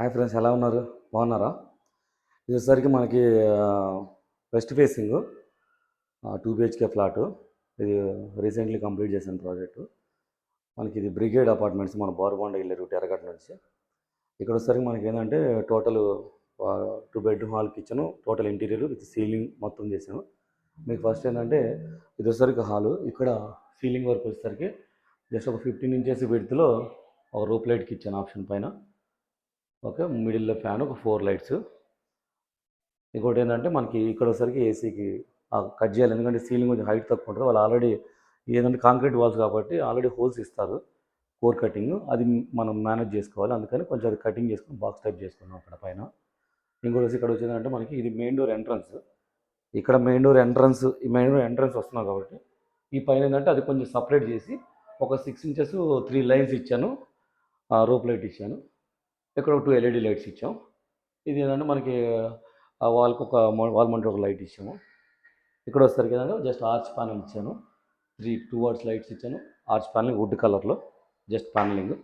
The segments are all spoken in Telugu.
హాయ్ ఫ్రెండ్స్, ఎలా ఉన్నారు? బాగున్నారా? ఇది వచ్చేసరికి మనకి వెస్ట్ ఫేసింగ్ 2 BHK ఫ్లాటు. ఇది రీసెంట్లీ కంప్లీట్ చేసిన ప్రాజెక్టు. మనకి ఇది బ్రిగేడ్ అపార్ట్మెంట్స్, మన బోరబండ ఇల్లు రూట్ ఎర్రగడ్డ నుంచి. ఇక్కడ వచ్చేసరికి మనకి ఏంటంటే total 2 bedroom hall kitchen, total interior with ceiling మొత్తం చేసాము. మీకు ఫస్ట్ ఏంటంటే ఇది వచ్చేసరికి హాలు. ఇక్కడ సీలింగ్ వర్క్ వచ్చేసరికి జస్ట్ ఒక 15 ఇంచెస్ విడ్త్లో ఒక రూప్ లైట్ కిచెన్ ఆప్షన్ పైన. ఓకే, మిడిల్లో ఫ్యాన్, ఒక 4 లైట్స్. ఇంకోటి ఏంటంటే మనకి ఇక్కడ వచ్చేసరికి ఏసీకి కట్ చేయాలి, ఎందుకంటే సీలింగ్ కొంచెం హైట్ తక్కువ ఉంటుంది. వాళ్ళు ఆల్రెడీ ఏదంటే కాంక్రీట్ వాల్స్ కాబట్టి ఆల్రెడీ హోల్స్ ఇస్తారు, కోర్ కటింగ్. అది మనం మేనేజ్ చేసుకోవాలి, అందుకని కొంచెం అది కటింగ్ చేసుకుని బాక్స్ టైప్ చేసుకున్నాం అక్కడ పైన. ఇంకోటి ఇక్కడ వచ్చేదంటే మనకి ఇది మెయిన్ డోర్ ఎంట్రన్స్. ఇక్కడ మెయిన్ డోర్ ఎంట్రన్స్ వస్తున్నాం కాబట్టి ఈ పైన ఏంటంటే అది కొంచెం సపరేట్ చేసి ఒక 6 ఇంచెస్ 3 లైన్స్ ఇచ్చాను, రూప్ లైట్ ఇచ్చాను. ఇక్కడ ఒక 2 LED లైట్స్ ఇచ్చాం. ఇది ఏంటంటే మనకి ఆ వాల్కి ఒక వాల్ మౌంటెడ్ ఒక లైట్ ఇచ్చాము. ఇక్కడ వస్తారు కదా, జస్ట్ ఆర్చ్ ప్యానల్ ఇచ్చాను, 2 వాట్స్ లైట్స్ ఇచ్చాను. ఆర్చ్ ప్యానల్ వుడ్ కలర్లో జస్ట్ ప్యానలింగ్.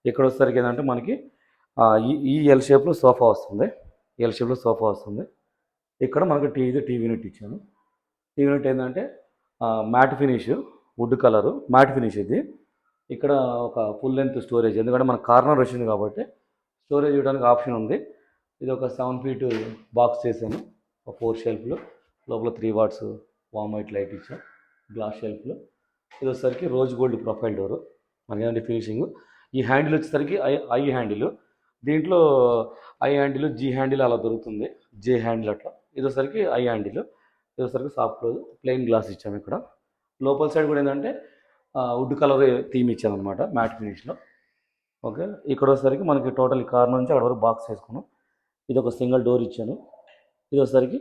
ఇక్కడ వచ్చేసరికి ఏంటంటే మనకి ఈ ఎల్ షేప్లో సోఫా వస్తుంది. ఇక్కడ మనకి టీవీ యూనిట్ ఇచ్చాను. టీవీ యూనిట్ ఏంటంటే matte finish, wood colour matte finish ఇది. ఇక్కడ ఒక ఫుల్ లెంత్ స్టోరేజ్, ఎందుకంటే మన కార్నర్ వచ్చింది కాబట్టి స్టోరేజ్ ఇవ్వడానికి ఆప్షన్ ఉంది. ఇది ఒక 7 feet బాక్స్ చేశాను, ఒక 4 షెల్ఫ్లు, లోపల 3 వాట్స్ వామ్ వైట్ లైట్ ఇచ్చాం, గ్లాస్ షెల్ఫ్లు. ఇది వచ్చేసరికి రోజ్ గోల్డ్ ప్రొఫైల్ డోరు. మనకి ఏంటంటే ఫినిషింగ్. ఈ హ్యాండిల్ వచ్చేసరికి ఐ హ్యాండిల్. దీంట్లో ఐ హ్యాండిల్, జీ హ్యాండిల్ అలా దొరుకుతుంది, జే హ్యాండిల్ అట్లా. ఇది వచ్చేసరికి ఐ హ్యాండిల్. ఇది వచ్చేసరికి సాఫ్ట్ క్లోజ్, ప్లెయిన్ గ్లాస్ ఇచ్చాము. ఇక్కడ లోపల సైడ్ కూడా ఏంటంటే వుడ్ కలర్ థీమ్ ఇచ్చామన్నమాట, మ్యాట్ ఫినిష్లో. ఓకే, ఇక్కడ వచ్చేసరికి మనకి టోటల్ కార్ నుంచి అక్కడ వరకు బాక్స్ వేసుకున్నాం. ఇది ఒక సింగిల్ డోర్ ఇచ్చాను. ఇది వచ్చేసరికి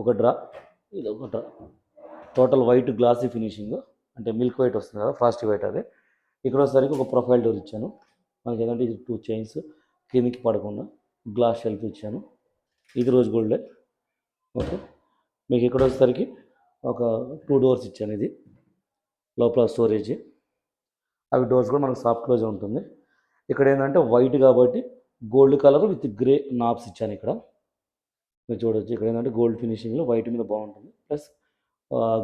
ఒక డ్రా, ఇది ఒక drawer. Total white glossy finishing, అంటే మిల్క్ వైట్ వస్తుంది కదా, ఫ్రాస్టీ వైట్ అది. ఇక్కడ వచ్చేసరికి ఒక ప్రొఫైల్ డోర్ ఇచ్చాను. మనకి ఏంటంటే ఇది 2 చైన్స్ కిందికి పడకుండా గ్లాస్ షెల్ఫ్ ఇచ్చాను. ఇది రోజ్ గోల్డే. ఓకే, మీకు ఇక్కడ వచ్చేసరికి ఒక 2 డోర్స్ ఇచ్చాను. ఇది లోపల స్టోరేజ్. అవి డోర్స్ కూడా మనకు సాఫ్ట్ క్లోజ్ ఉంటుంది. ఇక్కడ ఏంటంటే వైట్ కాబట్టి gold colour with grey knobs ఇచ్చాను. ఇక్కడ మీరు చూడవచ్చు, ఇక్కడ ఏంటంటే గోల్డ్ ఫినిషింగ్లో వైట్ మీద బాగుంటుంది, ప్లస్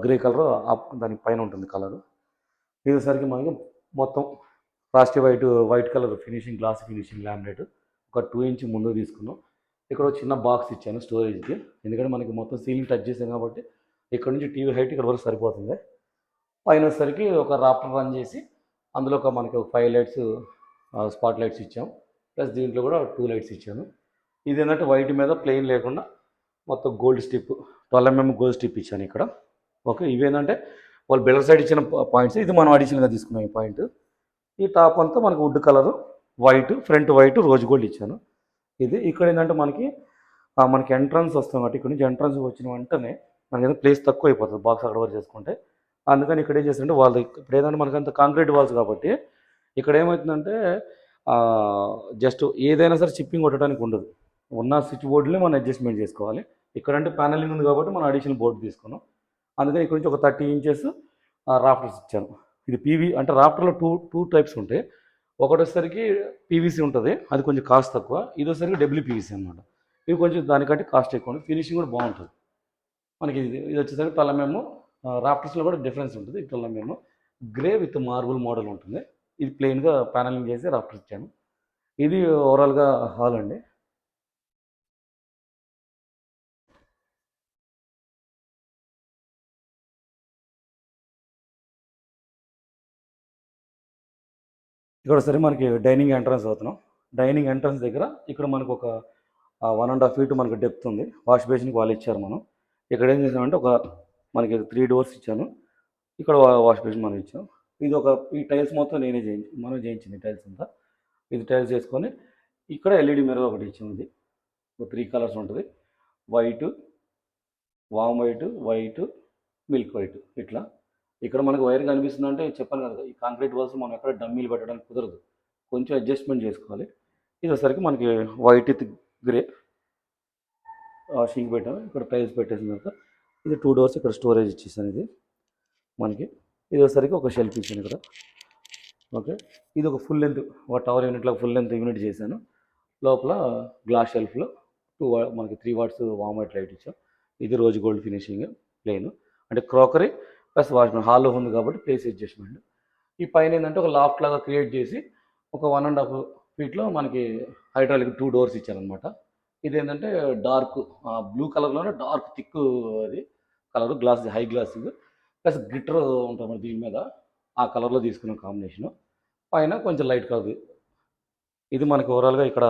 గ్రే కలర్ దానికి పైన ఉంటుంది కలర్. ఇదేసరికి మనకి మొత్తం frosty white colour finishing, glass finishing laminate ఒక 2 ఇంచ్ ముందు తీసుకున్నాం. ఇక్కడ ఒక చిన్న బాక్స్ ఇచ్చాను స్టోరేజ్కి, ఎందుకంటే మనకి మొత్తం సీలింగ్ టచ్ చేసాం కాబట్టి ఇక్కడ నుంచి టీవీ హైట్ ఇక్కడ వరకు సరిపోతుంది. పైన వచ్చేసరికి ఒక రాప్టర్ రన్ చేసి అందులో మనకి ఒక 5 లైట్స్ స్పాట్ లైట్స్ ఇచ్చాం, ప్లస్ దీంట్లో కూడా 2 లైట్స్ ఇచ్చాను. ఇది ఏంటంటే వైట్ మీద ప్లెయిన్ లేకుండా మొత్తం gold strip, 12 mm gold strip ఇచ్చాను ఇక్కడ. ఓకే, ఇవేంటంటే వాళ్ళు బిల్డర్ సైడ్ ఇచ్చిన పాయింట్స్, ఇది మనం అడిషనల్గా తీసుకున్నాం ఈ పాయింట్. ఈ టాప్ అంతా మనకు wood colour white, front white rose gold ఇచ్చాను. ఇది ఇక్కడ ఏంటంటే మనకి ఎంట్రన్స్ వస్తాం కాబట్టి ఇక్కడ నుంచి ఎంట్రన్స్ వచ్చిన వెంటనే మనకి ఏదో ప్లేస్ తక్కువ అయిపోతుంది బాక్స్ అక్కడ వరకు చేసుకుంటే. అందుకని ఇక్కడ ఏం చేస్తుంటే వాళ్ళు ఇప్పుడు ఏదంటే మనకంత కాంక్రీట్ వాల్స్ కాబట్టి ఇక్కడ ఏమవుతుందంటే జస్ట్ ఏదైనా సరే చిప్పింగ్ కొట్టడానికి ఉండదు, ఉన్న స్విచ్ బోర్డులే మనం అడ్జస్ట్మెంట్ చేసుకోవాలి. ఇక్కడంటే ప్యానలింగ్ ఉంది కాబట్టి మనం అడిషనల్ బోర్డు తీసుకున్నాం. అందుకని ఇక్కడ నుంచి ఒక 30 ఇంచెస్ రాఫ్టర్స్ ఇచ్చాను. ఇది పీవీ అంటే రాఫ్టర్లో టూ టైప్స్ ఉంటాయి. ఒకటి వచ్చేసరికి పీవీసీ ఉంటుంది, అది కొంచెం కాస్ట్ తక్కువ. ఇది వచ్చేసరికి డబ్ల్యూపీవీసీ అనమాట. ఇవి కొంచెం దానికంటే కాస్ట్ ఎక్కువ ఉంటుంది, ఫినిషింగ్ కూడా బాగుంటుంది మనకి. ఇది వచ్చేసరికి 12 mm. రాఫ్టర్స్లో కూడా డిఫరెన్స్ ఉంటుంది. 12 mm grey with marble model ఉంటుంది. ఇది ప్లెయిన్గా ప్యానలింగ్ చేసి రాఫ్టర్ ఇచ్చాను. ఇది ఓవరాల్గా హాల్ అండి. ఇక్కడ సరే మనకి డైనింగ్ ఎంట్రన్స్ అవుతున్నాం. డైనింగ్ ఎంట్రన్స్ దగ్గర ఇక్కడ మనకు ఒక 1.5 feet మనకు డెప్త్ ఉంది. వాష్ బేసిన్కి వాళ్ళు ఇచ్చారు. మనం ఇక్కడ ఏం చేసామంటే మనకి 3 doors ఇచ్చాను. ఇక్కడ వాష్ బేసిన్ మనం ఇచ్చాం. ఇది ఈ టైల్స్ మొత్తం మనం చేయించింది టైల్స్ అంతా. ఇది టైల్స్ వేసుకొని ఇక్కడ ఎల్ఈడి మిర్రర్ ఒకటి ఇచ్చాము. ఇది 3 కలర్స్ ఉంటుంది, వైట్, వామ్ వైట్, మిల్క్ వైట్ ఇట్లా. ఇక్కడ మనకు వైర్ కనిపిస్తుందంటే చెప్పాను కదా, ఈ కాంక్రీట్ వాల్స్ మనం ఎక్కడ డమ్మీలు పెట్టడానికి కుదరదు, కొంచెం అడ్జస్ట్మెంట్ చేసుకోవాలి. ఇది వచ్చేసరికి మనకి వైట్ విత్ గ్రే షింక్ పెట్టాము. ఇక్కడ టైల్స్ పెట్టేసిన తర్వాత ఇది 2 doors ఇక్కడ స్టోరేజ్ ఇచ్చేసాను. ఇది మనకి ఇది వచ్చేసరికి ఒక షెల్ఫ్ ఇచ్చాను ఇక్కడ. ఓకే, ఇది ఒక ఫుల్ లెంత్, ఒక టవర్ యూనిట్లో ఫుల్ లెంత్ యూనిట్ చేశాను. లోపల గ్లాస్ షెల్ఫ్లో మనకి 3 వాట్స్ వామ్ వైట్ లైట్ ఇచ్చాం. ఇది రోజ్ గోల్డ్ ఫినిషింగ్ ప్లెయిన్, అంటే క్రోకరీ ప్లస్ వాచ్మెన్ హాల్లో ఉంది కాబట్టి ప్లేస్ అడ్జస్ట్మెంట్. ఈ పైన ఏంటంటే ఒక లాఫ్ట్ లాగా క్రియేట్ చేసి ఒక 1.5 ఫీట్లో మనకి హైడ్రాలిక్ 2 డోర్స్ ఇచ్చారనమాట. ఇదేంటంటే డార్క్ బ్లూ కలర్లోనే డార్క్ థిక్ అది colour glass, high glossing plus glitter ఉంటుంది మన దీని మీద, ఆ కలర్లో తీసుకున్న కాంబినేషను. పైన కొంచెం లైట్ కలర్. ఇది మనకి ఓవరాల్గా ఇక్కడ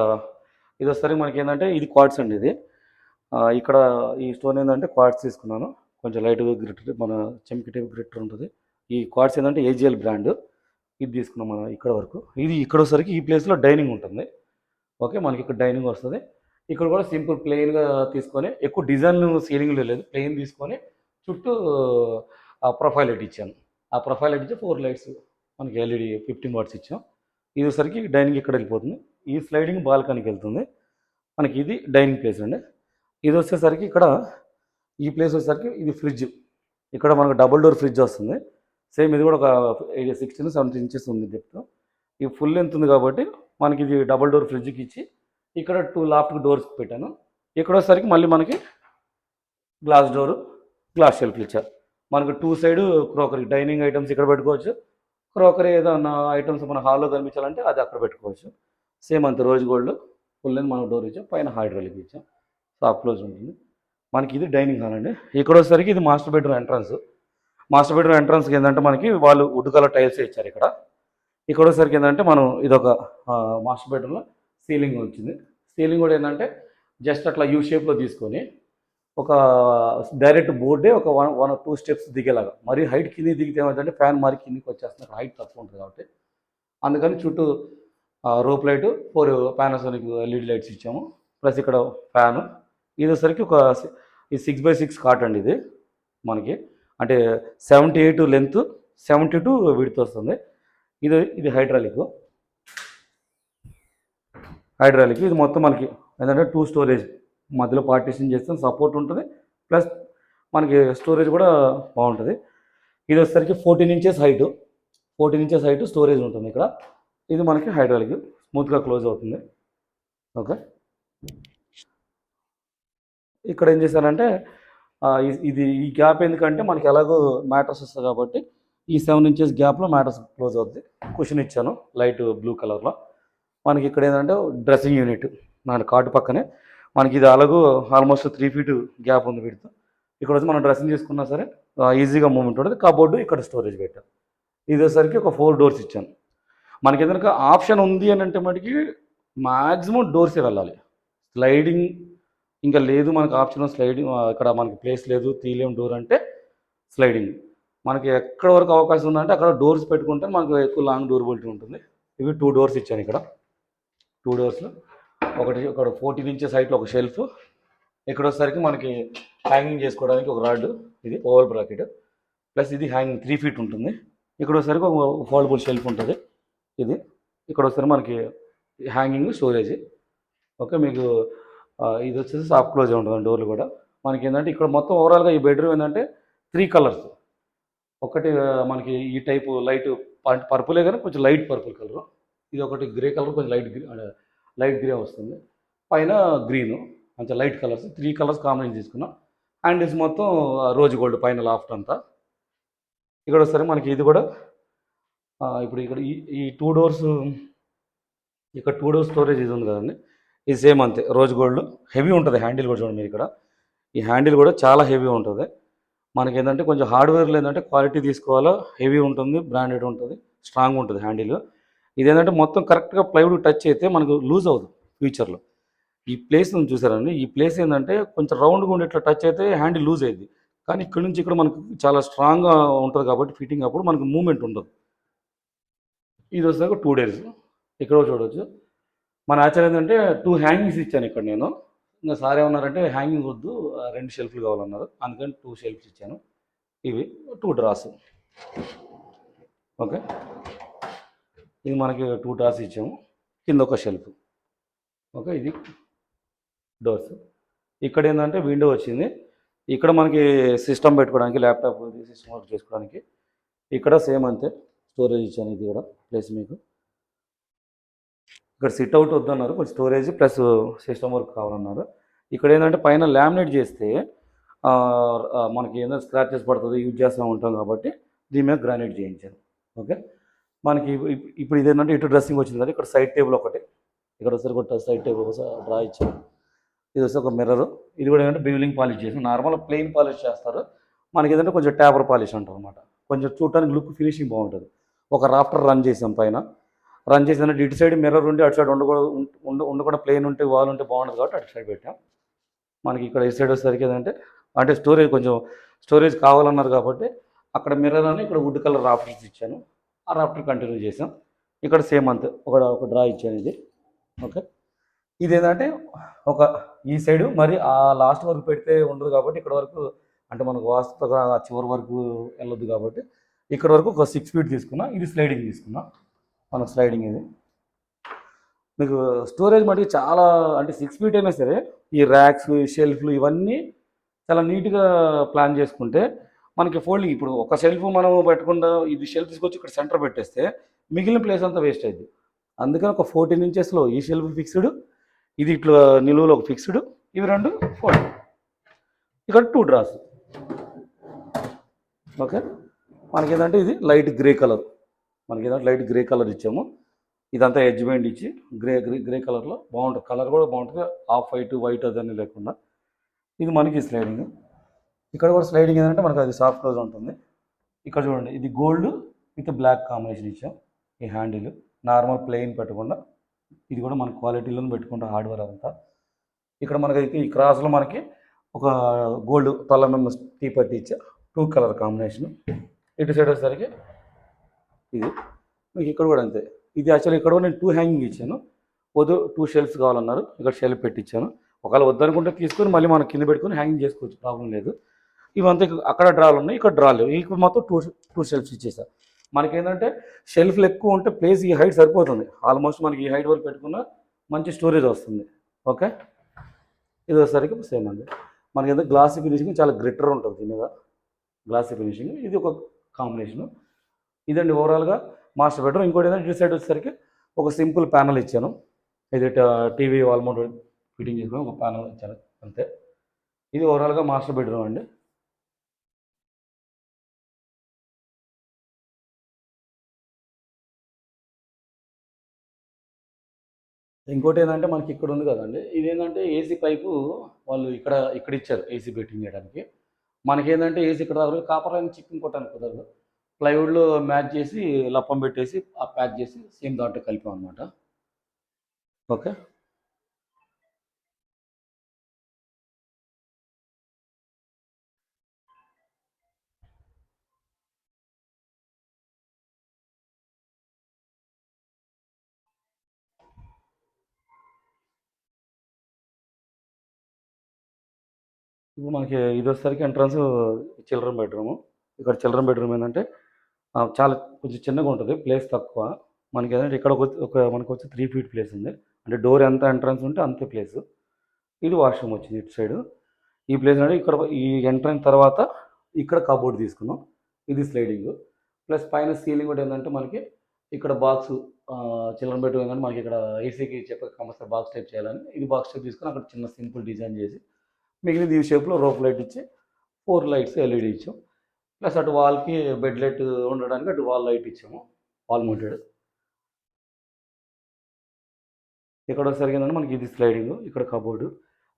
ఇది వస్తారు మనకి ఏంటంటే ఇది క్వార్ట్స్ అండి. ఇది ఇక్కడ ఈ స్టోన్ ఏంటంటే క్వార్ట్స్ తీసుకున్నాను, కొంచెం లైట్గా గ్లిటర్, మన చెంకి టైప్ గ్లిటర్ ఉంటుంది. ఈ క్వార్ట్స్ ఏంటంటే ఏజిఎల్ బ్రాండ్, ఇది తీసుకున్నాం మనం ఇక్కడ వరకు. ఇది ఇక్కడ వచ్చేసరికి ఈ ప్లేస్లో డైనింగ్ ఉంటుంది. ఓకే, మనకి ఇక్కడ డైనింగ్ వస్తుంది. ఇక్కడ కూడా సింపుల్ ప్లెయిన్గా తీసుకొని, ఎక్కువ డిజైన్ సీలింగ్లో లేదు, ప్లెయిన్ తీసుకొని చుట్టూ ఆ ప్రొఫైల్ లైట్ ఇచ్చాను. ఆ ప్రొఫైల్ లైట్ ఇచ్చి 4 లైట్స్ మనకి ఎల్ఈడి 15 వాట్స్ ఇచ్చాం. ఇది వచ్చేసరికి డైనింగ్ ఇక్కడ వెళ్ళిపోతుంది, ఈ స్లైడింగ్ బాల్కనీకి వెళ్తుంది. మనకి ఇది డైనింగ్ ప్లేస్ అండి. ఇది వచ్చేసరికి ఇక్కడ ఈ ప్లేస్ వచ్చేసరికి ఇది ఫ్రిడ్జ్, ఇక్కడ మనకు డబుల్ డోర్ ఫ్రిడ్జ్ వస్తుంది. సేమ్ ఇది కూడా ఒక 16-17 ఇంచెస్ ఉంది డెప్త్. ఈ ఫుల్ లెంత్ ఉంది కాబట్టి మనకి ఇది డబుల్ డోర్ ఫ్రిడ్జ్కి ఇచ్చి ఇక్కడ 2 లాఫ్ట్ డోర్స్ పెట్టాను. ఇక్కడ వచ్చేసరికి మళ్ళీ మనకి గ్లాస్ డోరు, గ్లాస్ షెల్ఫ్లు ఇచ్చారు. మనకు 2 సైడ్ క్రోకరీ డైనింగ్ ఐటమ్స్ ఇక్కడ పెట్టుకోవచ్చు, క్రోకరీ ఏదైనా ఐటమ్స్ మన హాల్లో కనిపించాలంటే అది అక్కడ పెట్టుకోవచ్చు. సేమ్ అంతే రోజ్ గోల్డ్ ఫుల్ లెంత్ మనం డోర్ ఇచ్చాం, పైన హైడ్రాలిక్ ఇచ్చాం, సాఫ్ట్ క్లోజ్ ఉంటుంది. మనకి ఇది డైనింగ్ హాల్ అండి. ఇక్కడ వచ్చేసరికి ఇది master bedroom entrance. Master bedroom ఎంట్రన్స్కి ఏంటంటే మనకి వాళ్ళు వుడ్ కలర్ టైల్స్ ఇచ్చారు. ఇక్కడ వచ్చేసరికి ఏంటంటే మనం ఇదొక మాస్టర్ బెడ్రూమ్లో సీలింగ్ వచ్చింది. సీలింగ్ కూడా ఏంటంటే జస్ట్ అట్లా యూ షేప్లో తీసుకొని ఒక డైరెక్ట్ బోర్డే ఒక 1 or 2 స్టెప్స్ దిగేలాగా, మరీ హైట్ కిందికి దిగితే ఏమవుతుందంటే ఫ్యాన్ మరి కిందికి వచ్చేస్తుంది, హైట్ తక్కువ ఉంటుంది కాబట్టి. అందుకని చుట్టూ rope light 4 Panasonic LED lights ఇచ్చాము, ప్లస్ ఇక్కడ ఫ్యాను. ఇది వచ్చేసరికి ఒక ఈ 6x6 కాట్ అండి. ఇది మనకి అంటే 78 లెంత్ 72 విడ్త్ వస్తుంది. ఇది హైడ్రాలిక్. ఇది మొత్తం మనకి ఏంటంటే 2 స్టోరేజ్ మధ్యలో పార్టీషన్ చేస్తే సపోర్ట్ ఉంటుంది, ప్లస్ మనకి స్టోరేజ్ కూడా బాగుంటుంది. ఇది వచ్చేసరికి 14 ఇంచెస్ హైట్ స్టోరేజ్ ఉంటుంది ఇక్కడ. ఇది మనకి హైడ్రాలిక్ స్మూత్గా క్లోజ్ అవుతుంది. ఓకే, ఇక్కడ ఏం చేశానంటే ఈ గ్యాప్ ఎందుకంటే మనకి ఎలాగో మ్యాటర్స్ వస్తుంది కాబట్టి ఈ 7 ఇంచెస్ గ్యాప్లో మ్యాటర్స్ క్లోజ్ అవుతుంది. కుషన్ ఇచ్చాను లైట్ బ్లూ కలర్లో. మనకి ఇక్కడ ఏంటంటే డ్రెస్సింగ్ యూనిట్ మన కాటు పక్కనే మనకి ఇది అలాగూ ఆల్మోస్ట్ 3 feet గ్యాప్ ఉంది వీటితో. ఇక్కడ వచ్చి మనం డ్రెస్సింగ్ చేసుకున్నా సరే ఈజీగా మూవ్మెంట్ ఉంటుంది. కబోర్డు ఇక్కడ స్టోరేజ్ పెట్టాను. ఇది వచ్చేసరికి ఒక 4 డోర్స్ ఇచ్చాను. మనకి ఏదైనా ఆప్షన్ ఉంది అని అంటే మనకి మ్యాక్సిమం డోర్సే వెళ్ళాలి, స్లైడింగ్ ఇంకా లేదు మనకు ఆప్షన్. స్లైడింగ్ ఇక్కడ మనకి ప్లేస్ లేదు, తీలేం డోర్ అంటే స్లైడింగ్. మనకి ఎక్కడ వరకు అవకాశం ఉందంటే అక్కడ డోర్స్ పెట్టుకుంటే మనకు ఎక్కువ లాంగ్ డోరబిలిటీ ఉంటుంది. ఇవి 2 డోర్స్ ఇచ్చాను ఇక్కడ. 2 డోర్స్లో ఒకటి 14 ఇంచెస్ హైట్లో ఒక షెల్ఫ్. ఇక్కడ వచ్చేసరికి మనకి హ్యాంగింగ్ చేసుకోవడానికి ఒక రాడ్, ఇది ఓవర్ బ్రాకెట్, ప్లస్ ఇది హ్యాంగింగ్ 3 feet ఉంటుంది. ఇక్కడ వచ్చేసరికి ఒక ఫోల్డబుల్ షెల్ఫ్ ఉంటుంది. ఇది ఇక్కడ వచ్చేసరికి మనకి హ్యాంగింగ్ స్టోరేజ్. ఓకే, మీకు ఇది వచ్చేసి సాఫ్ట్ క్లోజ్ ఉంటుంది డోర్లు కూడా. మనకి ఏంటంటే ఇక్కడ మొత్తం ఓవరాల్గా ఈ బెడ్రూమ్ ఏంటంటే 3 కలర్స్. ఒకటి మనకి ఈ టైపు లైట్ పర్పులే కానీ కొంచెం లైట్ పర్పుల్ కలరు. ఇది ఒకటి గ్రే కలర్, కొంచెం లైట్ గ్రే వస్తుంది. పైన గ్రీను, కొంచెం లైట్ కలర్స్, 3 కలర్స్ కాంబినేషన్ తీసుకున్నాం. హ్యాండిల్స్ మొత్తం రోజ్ గోల్డ్ పైన లాఫ్ట్ అంతా. ఇక్కడ వస్తారు మనకి ఇది కూడా ఇప్పుడు ఇక్కడ ఈ 2 డోర్స్, ఇక్కడ 2 డోర్స్ స్టోరేజ్ ఇది ఉంది కదండి, ఇది సేమ్ అంతే రోజ్ గోల్డ్. హెవీ ఉంటుంది హ్యాండిల్ కూడా. చూడండి మీరు ఇక్కడ ఈ హ్యాండిల్ కూడా చాలా హెవీ ఉంటుంది. మనకి ఏంటంటే కొంచెం హార్డ్వేర్లో ఏంటంటే క్వాలిటీ తీసుకోవాలో, హెవీ ఉంటుంది, బ్రాండెడ్ ఉంటుంది, స్ట్రాంగ్ ఉంటుంది హ్యాండిల్. ఇదేంటంటే మొత్తం కరెక్ట్గా ప్లైవుడ్ టచ్ అయితే మనకు లూజ్ అవుతుంది ఫ్యూచర్లో. ఈ ప్లేస్ నుంచి చూసారండి, ఈ ప్లేస్ ఏంటంటే కొంచెం రౌండ్గా ఉండి ఇట్లా టచ్ అయితే హ్యాండిల్ లూజ్ అయ్యింది. కానీ ఇక్కడ నుంచి ఇక్కడ మనకు చాలా స్ట్రాంగ్గా ఉంటుంది కాబట్టి ఫిట్టింగ్ అప్పుడు మనకు మూమెంట్ ఉండదు. ఇది వచ్చాక 2 డేస్ ఇక్కడ చూడవచ్చు. మన ఆచారం ఏంటంటే 2 హ్యాంగింగ్స్ ఇచ్చాను ఇక్కడ నేను. ఇంకా సార్ ఏమన్నారంటే హ్యాంగింగ్ వద్దు, 2 షెల్ఫ్లు కావాలన్నారు, అందుకని 2 షెల్ఫ్స్ ఇచ్చాను. ఇవి 2 డ్రాస్. ఓకే, ఇది మనకి 2 డ్రాస్ ఇచ్చాము, కింద ఒక షెల్ఫ్. ఓకే, ఇది డోర్స్. ఇక్కడ ఏంటంటే విండో వచ్చింది. ఇక్కడ మనకి సిస్టమ్ పెట్టుకోవడానికి, ల్యాప్టాప్ సిస్టమ్ వర్క్ చేసుకోవడానికి. ఇక్కడ సేమ్ అంతే స్టోరేజ్ ఇచ్చాను. ఇది కూడా ప్లేస్ మీకు ఇక్కడ సిట్ అవుట్ వద్దన్నారు, కొంచెం స్టోరేజ్ ప్లస్ సిస్టమ్ వర్క్ కావాలన్నారు. ఇక్కడ ఏంటంటే పైన లామినేట్ చేస్తే మనకి ఏదైనా స్క్రాచెస్ పడుతుంది, యూజ్ చేస్తూ ఉంటాం కాబట్టి దీని మీద గ్రానైట్ చేయించాను. ఓకే, మనకి ఇప్పుడు ఇదేంటంటే ఇటు డ్రెస్సింగ్ వచ్చింది కదా, ఇక్కడ సైడ్ టేబుల్ ఒకటి, ఇక్కడ వచ్చేసరికి ఒక సైడ్ టేబుల్ డ్రా ఇచ్చాను. ఇది వచ్చి ఒక మిర్రర్, ఇది కూడా ఏంటంటే బివిలింగ్ పాలిష్ చేసి, నార్మల్ ప్లెయిన్ పాలిష్ చేస్తారు, మనకి ఏదంటే కొంచెం ట్యాపర్ పాలిష్ అంటారు అనమాట. కొంచెం చూడటానికి లుక్ ఫినిషింగ్ బాగుంటుంది. ఒక రాఫ్టర్ రన్ చేసాం పైన, రన్ చేసినట్టు ఇటు సైడ్ మిర్రర్ ఉండి అటు సైడ్ ఉండకుండా ప్లెయిన్ ఉంటే వాల్ ఉంటే బాగుంటుంది కాబట్టి అటు సైడ్ పెట్టాం. మనకి ఇక్కడ ఇటు సైడ్ వచ్చేసరికి ఏదంటే అంటే స్టోరేజ్ కొంచెం స్టోరేజ్ కావాలన్నారు కాబట్టి అక్కడ మిర్రర్ అని ఇక్కడ వుడ్ కలర్ రాఫ్టర్స్ ఇచ్చాను, ఆ రాఫ్టర్ కంటిన్యూ చేసాం. ఇక్కడ సేమ్ అంతే ఒక డ్రా ఇచ్చాను ఇది. ఓకే, ఇది ఏంటంటే ఒక ఈ సైడు మరి ఆ లాస్ట్ వరకు పెడితే ఉండదు కాబట్టి ఇక్కడ వరకు అంటే మనకు వాస్తవగా చివరి వరకు వెళ్ళొద్దు కాబట్టి ఇక్కడ వరకు ఒక 6 ఫీట్ తీసుకున్నా. ఇది స్లైడింగ్ తీసుకున్నా, మనకు స్లైడింగ్ ఇది. మీకు స్టోరేజ్ మటుకు చాలా అంటే 6 ఫీట్ అయినా సరే ఈ ర్యాక్స్ షెల్ఫ్లు ఇవన్నీ చాలా నీట్గా ప్లాన్ చేసుకుంటే మనకి ఫోల్డింగ్, ఇప్పుడు ఒక షెల్ఫ్ మనం పెట్టకుండా ఇది షెల్ఫ్ తీసుకొచ్చి ఇక్కడ సెంటర్ పెట్టేస్తే మిగిలిన ప్లేస్ అంతా వేస్ట్ అయింది. అందుకని ఒక 14 ఇంచెస్లో ఈ షెల్ఫ్ ఫిక్స్డ్, ఇది ఇట్లా నిలువులో ఒక ఫిక్స్డ్, ఇవి రెండు ఫోల్డింగ్, ఇక్కడ 2 డ్రాస్. ఓకే, మనకి ఏంటంటే ఇది లైట్ గ్రే కలర్, మనకి ఏదంటే లైట్ గ్రే కలర్ ఇచ్చాము. ఇదంతా ఎడ్జ్ బెండ్ ఇచ్చి గ్రే కలర్లో బాగుంటుంది, కలర్ కూడా బాగుంటుంది, ఆఫ్ వైట్ అదని లేకుండా. ఇది మనకి స్లైడింగ్, ఇక్కడ కూడా స్లైడింగ్ ఏంటంటే మనకి అది సాఫ్ట్ క్లోజ్ ఉంటుంది. ఇక్కడ చూడండి, ఇది గోల్డ్ విత్ బ్లాక్ కాంబినేషన్ ఇచ్చాం. ఈ హ్యాండిల్ నార్మల్ ప్లెయిన్ పెట్టకుండా, ఇది కూడా మన క్వాలిటీలో పెట్టుకుంటాం హార్డ్వేర్ అంతా. ఇక్కడ మనకి ఈ క్రాస్లో మనకి ఒక గోల్డ్ 12 mm టీ పట్టి ఇచ్చా, 2 కలర్ కాంబినేషన్. ఇటు సైడ్ వచ్చేసరికి ఇది మీకు ఇక్కడ కూడా అంతే. ఇది యాక్చువల్లీ ఇక్కడ కూడా నేను 2 హ్యాంగింగ్ ఇచ్చాను, 2 షెల్ఫ్స్ కావాలన్నారు, ఇక్కడ షెల్ఫ్ పెట్టించాను. ఒకవేళ వద్దనుకుంటే తీసుకొని మళ్ళీ మనం కింద పెట్టుకొని హ్యాంగింగ్ చేసుకోవచ్చు, ప్రాబ్లం లేదు. ఇవంతా అక్కడ డ్రాలు ఉన్నాయి, ఇక్కడ డ్రాలు లేవు, ఇక్కడ మొత్తం 2 షెల్ఫ్స్ ఇచ్చేసా. మనకేంటంటే షెల్ఫ్లు ఎక్కువ ఉంటే ప్లేస్ ఈ హైట్ సరిపోతుంది, ఆల్మోస్ట్ మనకి ఈ హైట్ వరకు పెట్టుకున్న మంచి స్టోరేజ్ వస్తుంది. ఓకే, ఇది వచ్చేసరికి సేమ్ అండి. మనకి ఏదో గ్లాసీ ఫినిషింగ్ చాలా గ్రిటర్ ఉంటుంది దీని మీద, గ్లాసీ ఫినిషింగ్. ఇది ఒక కాంబినేషను. ఇదండి ఓవరాల్గా మాస్టర్ బెడ్రూమ్. ఇంకోటి ఏంటంటే ఇటు సైడ్ వచ్చేసరికి ఒక సింపుల్ ప్యానల్ ఇచ్చాను, ఇది టీవీ వాల్ మౌంట్ ఫిట్టింగ్ చేసుకుని ఒక ప్యానల్ ఇచ్చాను అంతే. ఇది ఓవరాల్గా మాస్టర్ బెడ్రూమ్ అండి. ఇంకోటి ఏంటంటే మనకి ఇక్కడ ఉంది కదండి, ఇదేంటంటే ఏసీ పైపు వాళ్ళు ఇక్కడ ఇచ్చారు ఏసీ ఫిట్టింగ్ చేయడానికి. మనకేంటంటే ఏసీ ఇక్కడ దగ్గర కాపర్ లైన్ చిక్కింగ్ కొట్టడానికి కుదరదు, ప్లైవుడ్లో మ్యాచ్ చేసి లప్పం పెట్టేసి ఆ ప్యాక్ చేసి సేమ్ దాంట్లో కలిపాం అనమాట. ఓకే, ఇప్పుడు మనకి ఇది వచ్చేసరికి ఎంట్రన్స్ చిల్డ్రన్ బెడ్రూము. ఇక్కడ చిల్డ్రన్ బెడ్రూమ్ ఏంటంటే చాలా కొంచెం చిన్నగా ఉంటుంది, ప్లేస్ తక్కువ. మనకి ఏంటంటే ఇక్కడ మనకు వచ్చి 3 ఫీట్ ప్లేస్ ఉంది, అంటే డోర్ ఎంత ఎంట్రన్స్ ఉంటే అంతే ప్లేస్. ఇది వాష్రూమ్ వచ్చింది ఇటు సైడు. ఈ ప్లేస్ అంటే ఇక్కడ ఈ ఎంట్రన్స్ తర్వాత ఇక్కడ కబోర్డ్ తీసుకున్నాం, ఇది స్లైడింగ్. ప్లస్ పైన సీలింగ్ కూడా ఏంటంటే మనకి ఇక్కడ బాక్స్, చిల్డ్రన్ బెడ్రూమ్ ఏంటంటే మనకి ఇక్కడ ఏసీకి చెప్పక కంపల్సరీ బాక్స్ టైప్ చేయాలని ఇది బాక్స్ టైప్ తీసుకుని అక్కడ చిన్న సింపుల్ డిజైన్ చేసి మిగిలిన ఈ షేప్లో రోప్ లైట్ ఇచ్చి 4 లైట్స్ ఎల్ఈడి ఇచ్చాం. ప్లస్ అటు వాల్కి బెడ్ లైట్ ఉండడానికి అటు వాల్ లైట్ ఇచ్చాము, వాల్ మౌంటెడ్. ఇక్కడ ఒకసారి ఏంటంటే మనకి ఇది స్లైడింగ్, ఇక్కడ కబోర్డు.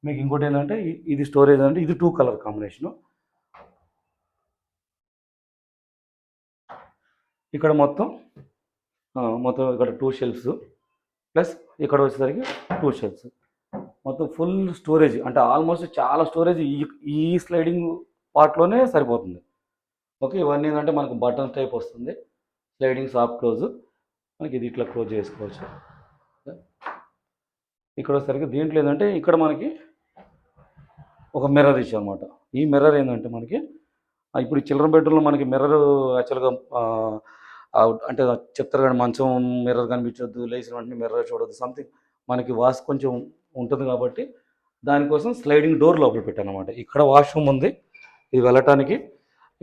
మీకు ఇంకోటి ఏంటంటే ఇది స్టోరేజ్ అంటే ఇది 2 కలర్ కాంబినేషను. ఇక్కడ మొత్తం ఇక్కడ 2 షెల్ఫ్స్ ప్లస్ ఇక్కడ వచ్చేసరికి 2 షెల్ఫ్స్, మొత్తం ఫుల్ స్టోరేజ్. అంటే ఆల్మోస్ట్ చాలా స్టోరేజ్ ఈ స్లైడింగ్ పార్ట్లోనే సరిపోతుంది. ఓకే, ఇవన్నీ ఏంటంటే మనకు బటన్ టైప్ వస్తుంది, స్లైడింగ్ సాఫ్ట్ క్లోజ్, మనకి ఇది ఇట్లా క్లోజ్ చేసుకోవచ్చు. ఇక్కడ వచ్చేసరికి దీంట్లో ఏంటంటే ఇక్కడ మనకి ఒక మిర్రర్ ఇచ్చాం అనమాట. ఈ మిర్రర్ ఏంటంటే మనకి ఇప్పుడు చిల్డ్రన్ బెడ్రూమ్లో మనకి మిర్రర్ యాక్చువల్గా అంటే చెప్తారు కానీ మంచం మిర్రర్ కనిపించొద్దు, లేచిన వెంటనే మిర్రర్ చూడొద్దు, సంథింగ్ మనకి వాష్ కొంచెం ఉంటుంది కాబట్టి దానికోసం స్లైడింగ్ డోర్ లోపల పెట్టాను అనమాట. ఇక్కడ వాష్రూమ్ ఉంది, ఇది వెళ్ళటానికి.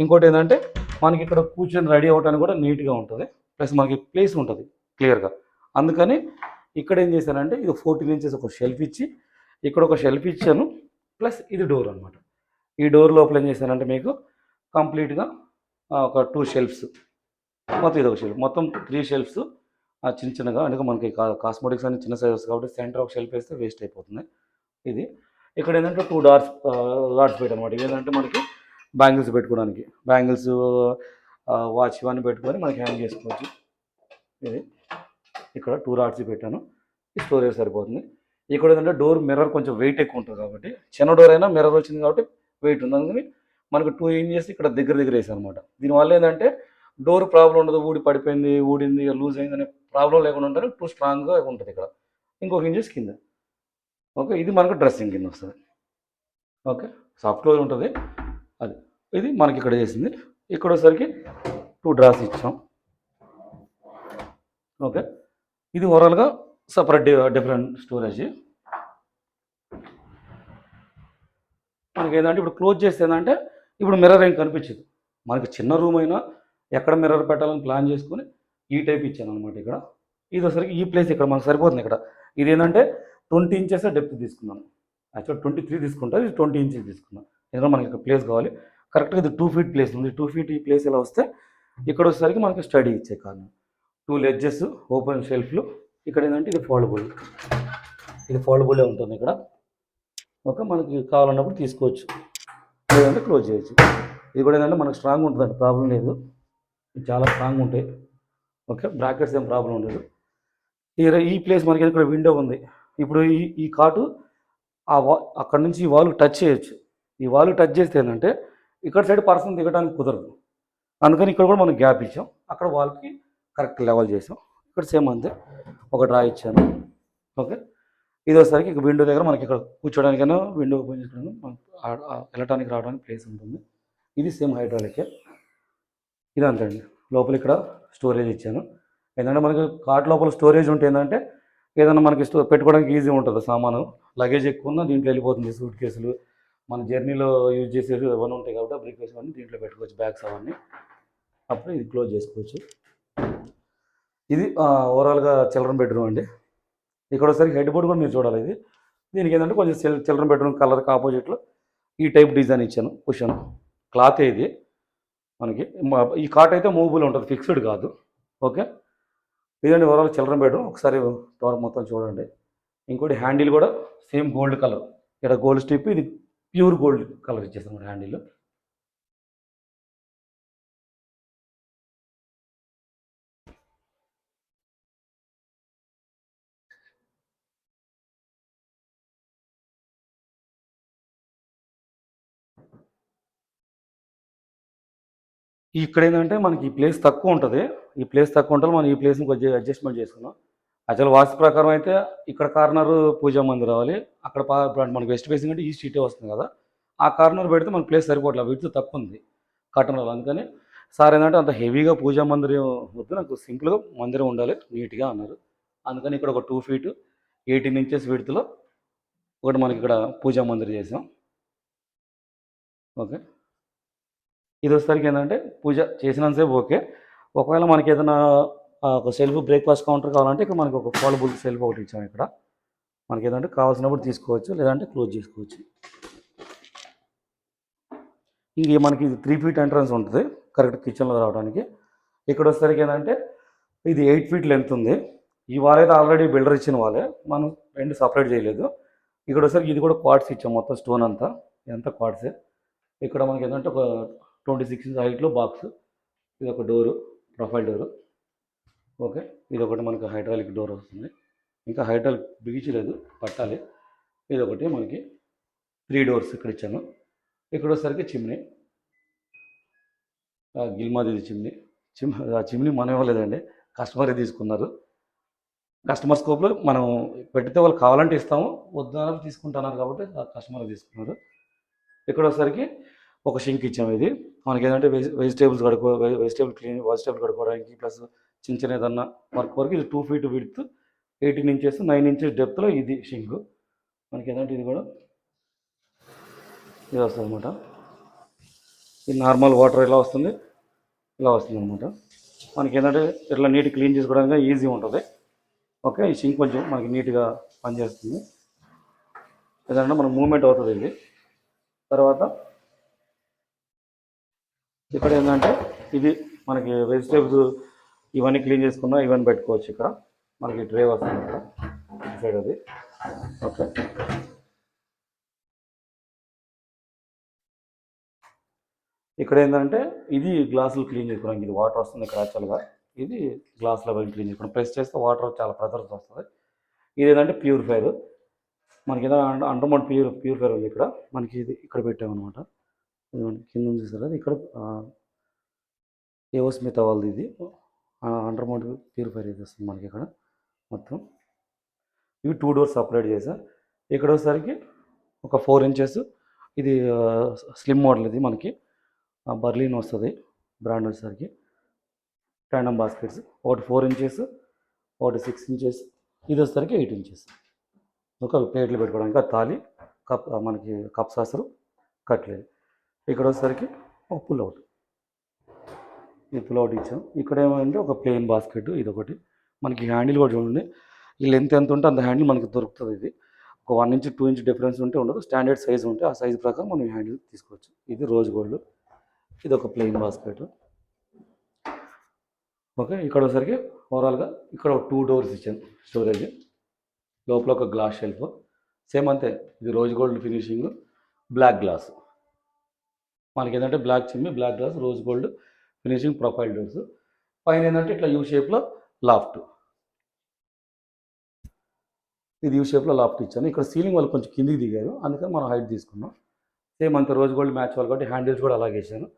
ఇంకోటి ఏంటంటే మనకి ఇక్కడ కూర్చొని రెడీ అవ్వడానికి కూడా నీట్గా ఉంటుంది, ప్లస్ మనకి ప్లేస్ ఉంటుంది క్లియర్గా. అందుకని ఇక్కడ ఏం చేశానంటే ఇది 14 ఇంచెస్ ఒక షెల్ఫ్ ఇచ్చి ఇక్కడ ఒక షెల్ఫ్ ఇచ్చాను, ప్లస్ ఇది డోర్ అనమాట. ఈ డోర్ లోపల ఏం చేశానంటే మీకు కంప్లీట్గా ఒక 2 షెల్ఫ్స్, మొత్తం ఇది ఒక షెల్ఫ్, మొత్తం 3 షెల్ఫ్స్ చిన్న చిన్నగా. అందుకే మనకి కాస్మెటిక్స్ అన్ని చిన్న సైజెస్ కాబట్టి సెంటర్ ఒక షెల్ఫ్ వేస్తే వేస్ట్ అయిపోతుంది. ఇది ఇక్కడ ఏంటంటే 2 రాడ్స్ పెట్టనమాట. ఏంటంటే మనకి బ్యాంగిల్స్ పెట్టుకోవడానికి, బ్యాంగిల్స్ వాచ్ ఇవన్నీ పెట్టుకొని మనకి హ్యాంగ్ చేసుకోవచ్చు. ఇది ఇక్కడ 2 రాడ్స్ పెట్టాను, ఈ స్టోరేజ్ సరిపోతుంది. ఇక్కడ ఏంటంటే డోర్ మిర్రర్ కొంచెం వెయిట్ ఎక్కువ ఉంటుంది కాబట్టి, చిన్న డోర్ అయినా మిర్రర్ వచ్చింది కాబట్టి వెయిట్ ఉంది. అందుకని మనకు 2 ఇంచెస్ ఇక్కడ దగ్గర వేసాను అనమాట. దీనివల్ల ఏంటంటే డోర్ ప్రాబ్లం ఉండదు, ఊడి పడిపోయింది, ఊడింది, లూజ్ అయింది అనే ప్రాబ్లం లేకుండా ఉంటుంది. 2 స్ట్రాంగ్గా ఉంటుంది. ఇక్కడ ఇంకొక ఇంచెస్ కింద. ఓకే, ఇది మనకు డ్రెస్సింగ్ కింద వస్తుంది. ఓకే, సాఫ్ట్ క్లోజ్ ఉంటుంది అది. ఇది మనకి ఇక్కడ చేసింది. ఇక్కడ వచ్చేసరికి 2 డ్రాస్ ఇచ్చాం. ఓకే, ఇది ఓవరాల్గా సపరేట్ డిఫరెంట్ స్టోరేజ్. మనకి ఏంటంటే ఇప్పుడు క్లోజ్ చేస్తే ఏంటంటే ఇప్పుడు మిర్రర్ ఏం కనిపించదు. మనకి చిన్న రూమ్ అయినా ఎక్కడ మిర్రర్ పెట్టాలని ప్లాన్ చేసుకుని ఈ టైప్ ఇచ్చాను అనమాట. ఇక్కడ ఇది వచ్చరికి ఈ ప్లేస్ ఇక్కడ మనకు సరిపోతుంది. ఇక్కడ ఇది ఏంటంటే 20 ఇంచెస్ డెప్త్ తీసుకున్నాను. యాక్చువల్ 23 తీసుకుంటాను, ఇది 20 ఇంచెస్ తీసుకున్నాను. ఎందుకంటే మనకి ఇక్కడ ప్లేస్ కావాలి. కరెక్ట్గా ఇది 2 ఫీట్ ప్లేస్ ఉంది. 2 ఫీట్ ఈ ప్లేస్ ఇలా వస్తే ఇక్కడ వచ్చేసరికి మనకి స్టడీ ఇచ్చే కారణం 2 లెడ్జెస్, ఓపెన్ షెల్ఫ్లు. ఇక్కడ ఏంటంటే ఇది ఫోల్డబుల్, ఇది ఫోల్డబులే ఉంటుంది ఇక్కడ. ఓకే, మనకి కావాలన్నప్పుడు తీసుకోవచ్చు, లేదంటే క్లోజ్ చేయొచ్చు. ఇది కూడా ఏంటంటే మనకు స్ట్రాంగ్ ఉంటుందండి, ప్రాబ్లం లేదు. ఇది చాలా స్ట్రాంగ్ ఉంటాయి. ఓకే, బ్రాకెట్స్ ఏం ప్రాబ్లం ఉండదు. ఈ ప్లేస్ మనకి ఇక్కడ విండో ఉంది. ఇప్పుడు ఈ కాటు అక్కడ నుంచి ఈ వాల్కి టచ్ చేయొచ్చు. ఈ వాల్కి టచ్ చేస్తే ఏంటంటే ఇక్కడ సైడ్ పర్సన్ దిగడానికి కుదరదు. అందుకని ఇక్కడ కూడా మనం గ్యాప్ ఇచ్చాం, అక్కడ వాల్కి కరెక్ట్ లెవెల్ చేసాం. ఇక్కడ సేమ్ అంతే, ఒక డ్రా ఇచ్చాను. ఓకే, ఇది వచ్చేసరికి ఇక విండో దగ్గర మనకి ఇక్కడ కూర్చోడానికైనా, విండో ఓపెన్ చేసుకోవడానికి, వెళ్ళటానికి రావడానికి ప్లేస్ ఉంటుంది. ఇది సేమ్ హైడ్రాలిక్. ఇది అంతే అండి. లోపల ఇక్కడ స్టోరేజ్ ఇచ్చాను. ఏంటంటే మనకి కార్ట్ లోపల స్టోరేజ్ ఉంటే ఏంటంటే ఏదైనా మనకి పెట్టుకోవడానికి ఈజీ ఉంటుంది. సామాను లగేజ్ ఎక్కువ ఉన్నా దీంట్లో వెళ్ళిపోతుంది. సూట్ కేసులు, మన జర్నీలో యూజ్ చేసేవి అవన్నీ ఉంటాయి కాబట్టి బ్రీఫ్ కేసు అన్నీ దీంట్లో పెట్టుకోవచ్చు, బ్యాగ్స్ అవన్నీ. అప్పుడు ఇది క్లోజ్ చేసుకోవచ్చు. ఇది ఓవరాల్గా చిల్డ్రన్ బెడ్రూమ్ అండి. ఇక్కడ ఒకసారి హెడ్ బోర్డ్ కూడా మీరు చూడాలి. ఇది దీనికి ఏంటంటే కొంచెం చిల్డ్రన్ బెడ్రూమ్ కలర్కి ఆపోజిట్లో ఈ టైప్ డిజైన్ ఇచ్చాను. కుషన్ క్లాత్ ఇది మనకి. ఈ కాట్ అయితే మూవబుల్ ఉంటుంది, ఫిక్స్డ్ కాదు. ఓకే, ఇదండి ఓవరాల్ చిల్డ్రన్ బెడ్రూమ్. ఒకసారి డోర్ మొత్తం చూడండి. ఇంకోటి హ్యాండిల్ కూడా సేమ్ గోల్డ్ కలర్, ఇక్కడ గోల్డ్ స్టిప్, ఇది ప్యూర్ గోల్డ్ కలర్ ఇచ్చేస్తాం హ్యాండిల్. ఇక్కడ ఏంటంటే మనకి ఈ ప్లేస్ తక్కువ ఉంటుంది. ఈ ప్లేస్ తక్కువ ఉంటుంది, మనం ఈ ప్లేస్ని కొంచెం అడ్జస్ట్మెంట్ చేసుకున్నాం. యాక్చువల్ వాస్తు ప్రకారం అయితే ఇక్కడ కార్నర్ పూజా మందిర్ రావాలి. అక్కడ మనకి వెస్ట్ ఫేసింగ్ అంటే ఈస్ట్ ఇటే వస్తుంది కదా, ఆ కార్నర్ పెడితే మనకి ప్లేస్ సరిపోవట్లేదు, విడ్త్ తక్కువ ఉంది కర్టన్లో. అందుకని సార్ ఏంటంటే అంత హెవీగా పూజా మందిరం వద్దు, నాకు సింపుల్గా మందిరం ఉండాలి, నీట్గా అన్నారు. అందుకని ఇక్కడ ఒక 2 ఫీట్ 18 ఇంచెస్ విడ్త్లో ఒకటి మనకి ఇక్కడ పూజా మందిరం చేసాం. ఓకే, ఇది వచ్చేసరికి ఏంటంటే పూజ చేసినంతసేపు ఓకే. ఒకవేళ మనకి ఏదైనా ఒక సెల్ఫ్ బ్రేక్ఫాస్ట్ కౌంటర్ కావాలంటే ఇక్కడ మనకి ఒక ఫోల్డబుల్ సెల్ఫ్ ఒకటి ఇచ్చాము. ఇక్కడ మనకి ఏంటంటే కావాల్సినప్పుడు తీసుకోవచ్చు, లేదంటే క్లోజ్ చేసుకోవచ్చు. ఇంక మనకి 3 ఫీట్ ఎంట్రన్స్ ఉంటుంది కరెక్ట్ కిచెన్లో రావడానికి. ఇక్కడ వచ్చేసరికి ఏంటంటే ఇది 8 ఫీట్ లెంత్ ఉంది. ఈ వాల్ అయితే ఆల్రెడీ బిల్డర్ ఇచ్చిన వాళ్ళే, మనం 2 సపరేట్ చేయలేదు. ఇక్కడ వచ్చేసరికి ఇది కూడా క్వార్ట్స్ ఇచ్చాం, మొత్తం స్టోన్ అంతా ఇదంతా క్వార్ట్సే. ఇక్కడ మనకి ఏంటంటే ఒక 26 ఇంచ్ హైట్లో బాక్స్, ఇది ఒక డోరు, ప్రొఫైల్ డోరు. ఓకే, ఇది ఒకటి మనకి హైడ్రాలిక్ డోర్ వస్తుంది. ఇంకా హైడ్రాలిక్ బిగించలేదు, పట్టాలి. ఇది ఒకటి మనకి 3 డోర్స్ ఇక్కడ ఇచ్చాను. ఇక్కడ వచ్చేసరికి చిమ్నీ, గిల్మాది చిమ్నీ. ఆ చిమ్నీ మనం ఇవ్వలేదండి, కస్టమరే తీసుకున్నారు. కస్టమర్ స్కోప్లో మనం పెడితే వాళ్ళు కావాలంటే ఇస్తాము, వద్దన్నారు తీసుకుంటున్నారు కాబట్టి కస్టమర్ తీసుకున్నారు. ఇక్కడ వచ్చేసరికి ఒక షింక్ ఇచ్చాము. ఇది మనకి ఏంటంటే వెజిటేబుల్ కడుక్కోవడానికి, ప్లస్ చిన్న చిన్న ఏదన్నా వర్క్ వరకు. ఇది 2 ఫీట్ విడ్త్, 18 ఇంచెస్ 9 ఇంచెస్ డెప్త్లో ఇది షింక్. మనకి ఏంటంటే ఇది కూడా ఇది వస్తుంది అనమాట. ఇది నార్మల్ వాటర్ ఇలా వస్తుంది, ఇలా వస్తుంది అనమాట. మనకి ఏంటంటే ఇట్లా నీట్ క్లీన్ చేసుకోవడానికి ఈజీ ఉంటుంది. ఓకే, ఈ సింక్ కొంచెం మనకి నీట్గా పనిచేస్తుంది. ఏదన్నా మన మూవ్మెంట్ అవుతుంది ఇది. తర్వాత ఇక్కడ ఏంటంటే ఇది మనకి వెజిటేబుల్స్ ఇవన్నీ క్లీన్ చేసుకున్నా ఇవన్నీ పెట్టుకోవచ్చు. ఇక్కడ మనకి ట్రే వస్తుంది ఇక్కడ సైడ్ అది. ఓకే, ఇక్కడ ఏంటంటే ఇది గ్లాసులు క్లీన్ చేసుకోవడానికి ఇది వాటర్ వస్తుంది ఇక్కడ యాక్చువల్గా. ఇది గ్లాసులో పోయి క్లీన్ చేసుకోవడం, ప్రెస్ చేస్తే వాటర్ చాలా ప్రెజర్స్ వస్తుంది. ఇది ఏంటంటే ప్యూరిఫైర్. మనకి ఏదో అండర్మౌంట్ ప్యూరిఫైర్ ఉంది ఇక్కడ. మనకి ఇది ఇక్కడ పెట్టామన్నమాట. కింద ఉంది సార్ అది. ఇక్కడ ఏవో స్మిత్ వాళ్ళది ఇది అండర్మౌంట్ ప్యూరిఫైర్ ఇది వస్తుంది మనకి ఇక్కడ మొత్తం. ఇవి 2 డోర్స్ సపరేట్ చేసా. ఇక్కడ వచ్చేసరికి ఒక 4 ఇంచెస్ ఇది స్లిమ్ మోడల్. ఇది మనకి బర్లిన్ వస్తుంది బ్రాండ్ వచ్చేసరికి. ట్యాండమ్ బాస్కెట్స్ ఒకటి 4 ఇంచెస్, ఒకటి 6 ఇంచెస్, ఇది వచ్చేసరికి 8 ఇంచెస్. ఒక ప్లేట్లు పెట్టుకోవడానికి తాలి కప్, మనకి కప్ సాసరు, కట్లేదు. ఇక్కడ వచ్చేసరికి ఒక పుల్ అవుట్, ఈ పుల్ అవుట్ ఇచ్చాం. ఇక్కడ ఏమంటే ఒక ప్లెయిన్ బాస్కెట్, ఇది ఒకటి. మనకి హ్యాండిల్ కూడా చూడండి, ఈ లెంత్ ఎంత ఉంటే అంత హ్యాండిల్ మనకి దొరుకుతుంది. ఇది ఒక 1 ఇంచ్ 2 ఇంచ్ డిఫరెన్స్ ఉంటే ఉండదు, స్టాండర్డ్ సైజ్ ఉంటే ఆ సైజ్ ప్రకారం మనం హ్యాండిల్ తీసుకోవచ్చు. ఇది రోజ్ గోల్డ్. ఇది ఒక ప్లెయిన్ బాస్కెట్. ఓకే, ఇక్కడ వచ్చేసరికి ఓవరాల్గా ఇక్కడ ఒక 2 డోర్స్ ఇచ్చాను స్టోరేజ్. లోపల ఒక గ్లాస్ షెల్ఫ్ సేమ్ అంతే. ఇది rose gold finishing, black glass. మనకి ఏంటంటే black chimney, black glass, rose gold finishing profile doors. పైన ఏంటంటే ఇట్లా యూ షేప్లో లాఫ్ట్. ఇది యూ షేప్లో లాఫ్ట్ ఇచ్చాను. ఇక్కడ సీలింగ్ వాళ్ళు కొంచెం కిందికి దిగారు, అందుకని మనం హైట్ తీసుకున్నాం. సేమ్ అంతే, రోజ్ గోల్డ్ మ్యాచ్ వాళ్ళు కాబట్టి హ్యాండిల్స్ కూడా అలాగే వేసాను.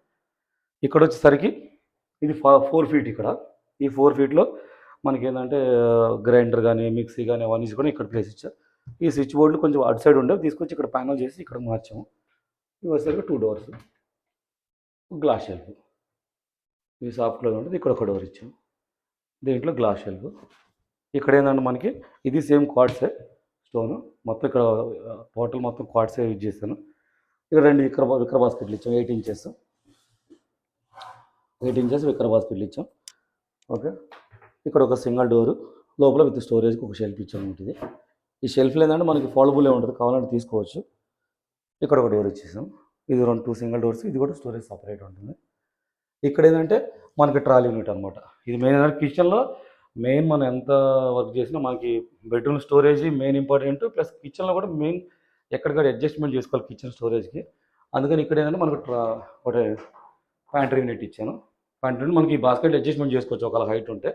ఇక్కడ వచ్చేసరికి ఇది 4 ఫీట్. ఇక్కడ ఈ 4 ఫీట్లో మనకి ఏంటంటే గ్రైండర్ కానీ మిక్సీ కానీ అవన్నీ కూడా ఇక్కడ ప్లేస్ ఇచ్చారు. ఈ స్విచ్ బోర్డులు కొంచెం అటు సైడ్ ఉండేవి, తీసుకొచ్చి ఇక్కడ ప్యానల్ చేసి ఇక్కడ మార్చాము. ఇవి వచ్చేసరికి 2 డోర్స్, గ్లాస్ షెల్ఫ్. ఇవి సాఫ్ట్లో ఉంటుంది. ఇక్కడ ఒక డోర్ ఇచ్చాము, దీంట్లో గ్లాస్ షెల్ఫ్. ఇక్కడ ఏంటంటే మనకి ఇది సేమ్ క్వాడ్సే స్టోను మొత్తం. ఇక్కడ టోటల్ మొత్తం క్వాడ్సే యూజ్ చేశాను. ఇక్కడ 2 విక్ర బాస్కెట్లు ఇచ్చాం, 8 ఇంచెస్ విక్ర బాస్కెట్లు ఇచ్చాం. ఓకే, ఇక్కడ ఒక సింగిల్ డోరు, లోపల విత్ స్టోరేజ్కి ఒక షెల్ఫ్ ఇచ్చాము ఉంటుంది. ఈ షెల్ఫ్లో ఏంటంటే మనకి ఫోల్డబులే ఉంటుంది, కావాలంటే తీసుకోవచ్చు. ఇక్కడ ఒక డోర్ ఇచ్చేసాం. ఇది 2 సింగిల్ డోర్స్, ఇది కూడా స్టోరేజ్ సపరేట్ ఉంటుంది. ఇక్కడ ఏంటంటే మనకి ట్రాలీ యూనిట్ అనమాట. ఇది మెయిన్ ఏంటంటే కిచెన్లో మెయిన్ మనం ఎంత వర్క్ చేసినా మనకి bedroom storage main important, plus కిచెన్లో కూడా మెయిన్ ఎక్కడికక్కడ అడ్జస్ట్మెంట్ చేసుకోవాలి కిచెన్ స్టోరేజ్కి. అందుకని ఇక్కడ ఏంటంటే మనకు ఒకటి ప్యాంట్రీ యూనిట్ ఇచ్చాను. ప్యాంట్రీ యూనిట్ మనకి బాస్కెట్ అడ్జస్ట్మెంట్ చేసుకోవచ్చు ఒకవేళ హైట్ ఉంటే.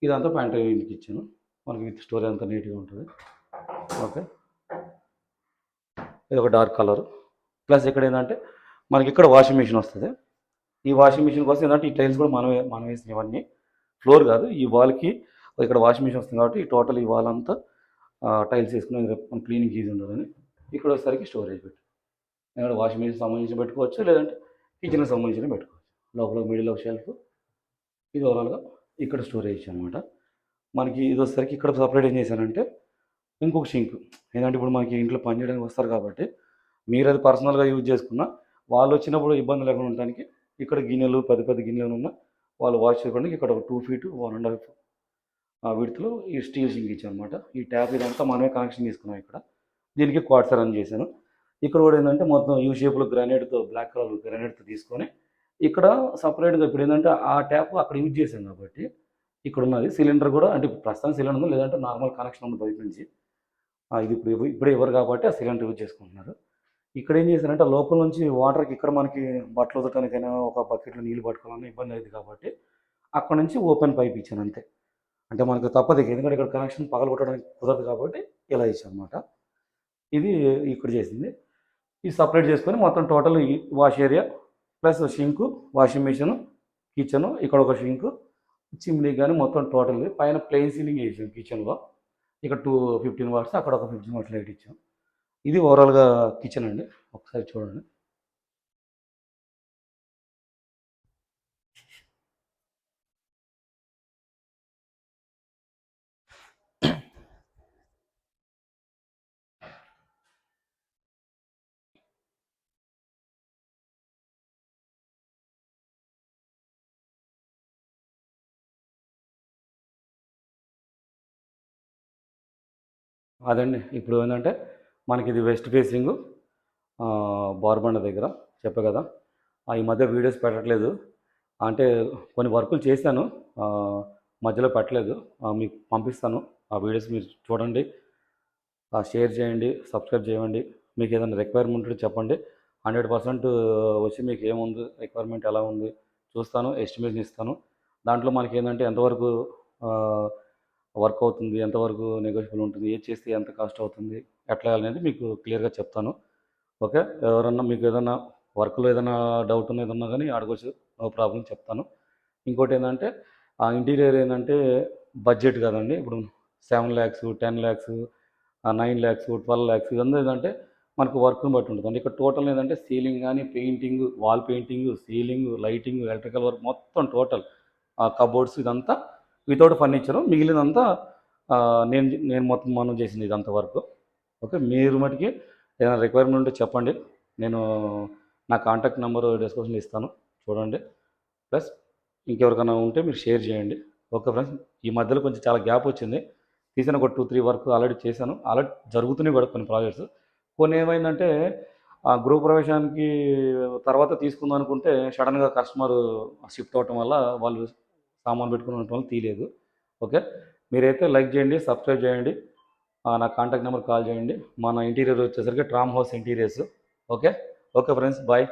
ఇదంతా ప్యాంట్రీ యూనిట్కి ఇచ్చాను, మనకి విత్ స్టోరేజ్ అంతా నీట్గా ఉంటుంది. ఓకే, ఇది ఒక డార్క్ కలర్. ప్లస్ ఇక్కడ ఏంటంటే మనకి ఇక్కడ వాషింగ్ మిషన్ వస్తుంది. ఈ వాషింగ్ మిషన్ కోసం ఏంటంటే ఈ టైల్స్ కూడా మనం వేసిన ఇవన్నీ ఫ్లోర్ కాదు, ఈ వాల్కి ఇక్కడ వాషింగ్ మిషన్ వస్తుంది కాబట్టి ఈ టోటల్ ఈ వాల్ అంతా టైల్స్ వేసుకుని మనం క్లీనింగ్ ఈజీ ఉండదని ఇక్కడ వచ్చేసరికి స్టోరేజ్ పెట్టి ఇక్కడ వాషింగ్ మిషన్ సంబంధించి పెట్టుకోవచ్చు, లేదంటే కిచెన్కి సంబంధించిన పెట్టుకోవచ్చు. లోపల మిడిల్ ఆఫ్ షెల్ఫ్. ఇది ఓవరాల్గా ఇక్కడ స్టోరేజ్ అనమాట. మనకి ఇది వచ్చేసరికి ఇక్కడ సపరేట్ ఏం చేశానంటే ఇంకొక షింక్. ఏంటంటే ఇప్పుడు మనకి ఇంట్లో పని చేయడానికి వస్తారు కాబట్టి మీరు అది పర్సనల్గా యూజ్ చేసుకున్న, వాళ్ళు వచ్చినప్పుడు ఇబ్బంది లేకుండా ఉండడానికి ఇక్కడ గిన్నెలు పెద్ద పెద్ద గిన్నెలు ఉన్న వాళ్ళు వాష్ చేసుకోవడానికి ఇక్కడ ఒక 2 ఫీట్ 1.5 విడ్త్లో ఈ స్టీల్ షింక్ ఇచ్చాను అనమాట. ఈ ట్యాప్ ఇదంతా మనమే కనెక్షన్ తీసుకున్నాం. ఇక్కడ దీనికి క్వార్ట్స్ రన్ చేశాను. ఇక్కడ కూడా ఏంటంటే మొత్తం యూ షేప్లో గ్రానైట్తో, బ్లాక్ కలర్ గ్రానైట్తో తీసుకొని ఇక్కడ సపరేట్గా ఇప్పుడు ఏంటంటే ఆ ట్యాప్ అక్కడ యూజ్ చేశాను కాబట్టి ఇక్కడ ఉన్నది సిలిండర్ కూడా, అంటే ప్రస్తుతం సిలిండర్ ఉంది, లేదంటే నార్మల్ కనెక్షన్ ఉంది బయట నుంచి. ఇది ఇప్పుడు ఇవ్వరు కాబట్టి ఆ సిలిండర్ యూజ్ చేసుకుంటున్నారు. ఇక్కడ ఏం చేశారంటే లోపల నుంచి వాటర్కి ఇక్కడ మనకి బట్టలు ఉతకడానికైనా ఒక బకెట్లో నీళ్ళు పట్టుకోవాలన్నా ఇబ్బంది అవుతుంది కాబట్టి అక్కడ నుంచి ఓపెన్ పైప్ ఇచ్చాను అంతే. అంటే మనకు తప్పదు, ఎందుకంటే ఇక్కడ కనెక్షన్ పగలు కొట్టడానికి కుదరదు కాబట్టి ఇలా ఇచ్చాను అనమాట. ఇది ఇక్కడ చేసింది. ఇది సపరేట్ చేసుకొని మొత్తం total wash area plus sink, washing machine, kitchen, ఇక్కడ ఒక షింకు, చిమ్నీ కానీ మొత్తం టోటల్ పైన ప్లెయిన్ సీలింగ్ వేసాం కిచెన్లో. ఇక్కడ 15 వాట్స్, అక్కడ ఒక 15 వాట్స్ లైట్ ఇచ్చాం. ఇది ఓవరాల్గా కిచెన్ అండి, ఒకసారి చూడండి. అదండి ఇప్పుడు ఏంటంటే మనకి ఇది వెస్ట్ ఫేసింగ్ బార్బండ దగ్గర చెప్పా కదా. ఈ మధ్య వీడియోస్ పెట్టట్లేదు, అంటే కొన్ని వర్కులు చేశాను, ఆ, మధ్యలో పెట్టలేదు. మీకు పంపిస్తాను ఆ వీడియోస్, మీరు చూడండి, షేర్ చేయండి, సబ్స్క్రైబ్ చేయండి. మీకు ఏదైనా రిక్వైర్మెంట్ ఉంటే చెప్పండి. 100% వచ్చి మీకు ఏముంది రిక్వైర్మెంట్ ఎలా ఉంది చూస్తాను, ఎస్టిమేషన్ ఇస్తాను. దాంట్లో మనకి ఏంటంటే ఎంతవరకు వర్క్ అవుతుంది, ఎంతవరకు నెగోషియబుల్ ఉంటుంది, ఏది చేస్తే ఎంత కాస్ట్ అవుతుంది, ఎట్లా అనేది మీకు క్లియర్గా చెప్తాను. ఓకే, ఎవరన్నా మీకు ఏదైనా వర్క్లో ఏదైనా డౌట్ ఉన్న ఏదన్నా కానీ అడగచ్చు, నో ప్రాబ్లం, చెప్తాను. ఇంకోటి ఏంటంటే ఆ ఇంటీరియర్ ఏంటంటే బడ్జెట్ కదండి. ఇప్పుడు 7 lakhs, 10 lakhs, 9 lakhs, 12 lakhs, ఇదంతా ఏంటంటే మనకు వర్క్ని బట్టి ఉంటుంది. అంటే ఇక్కడ టోటల్ ఏంటంటే సీలింగ్ కానీ, painting, wall painting, ceiling, lighting, electrical work మొత్తం టోటల్, కబోర్డ్స్, ఇదంతా వితౌట్ ఫర్నిచరు. మిగిలినంతా ఆ, నేను నేను మొత్తం మనం చేసింది ఇదంతా వర్క్. ఓకే, మీరు మటుకి ఏదైనా రిక్వైర్మెంట్ ఉంటే చెప్పండి, నేను నా కాంటాక్ట్ నెంబర్ డిస్క్రిప్షన్లో ఇస్తాను, చూడండి. ప్లస్ ఇంకెవరికైనా ఉంటే మీరు షేర్ చేయండి. ఓకే ఫ్రెండ్స్, ఈ మధ్యలో కొంచెం చాలా గ్యాప్ వచ్చింది. తీసిన ఒక 2-3 వర్క్ ఆల్రెడీ చేశాను, ఆల్రెడీ జరుగుతున్నాయి కూడా కొన్ని ప్రాజెక్ట్స్. కొన్ని ఏమైందంటే ఆ గృహప్రవేశానికి తర్వాత తీసుకుందాం అనుకుంటే సడన్గా కస్టమర్ షిఫ్ట్ అవ్వటం వల్ల వాళ్ళు సామాన్ పెట్టుకుని ఉండటం వల్ల తీయలేదు. ఓకే, మీరైతే లైక్ చేయండి, సబ్స్క్రైబ్ చేయండి, నా కాంటాక్ట్ నెంబర్ కాల్ చేయండి. మన ఇంటీరియర్ వచ్చేసరికి tram house interiors. Okay, okay friends, bye.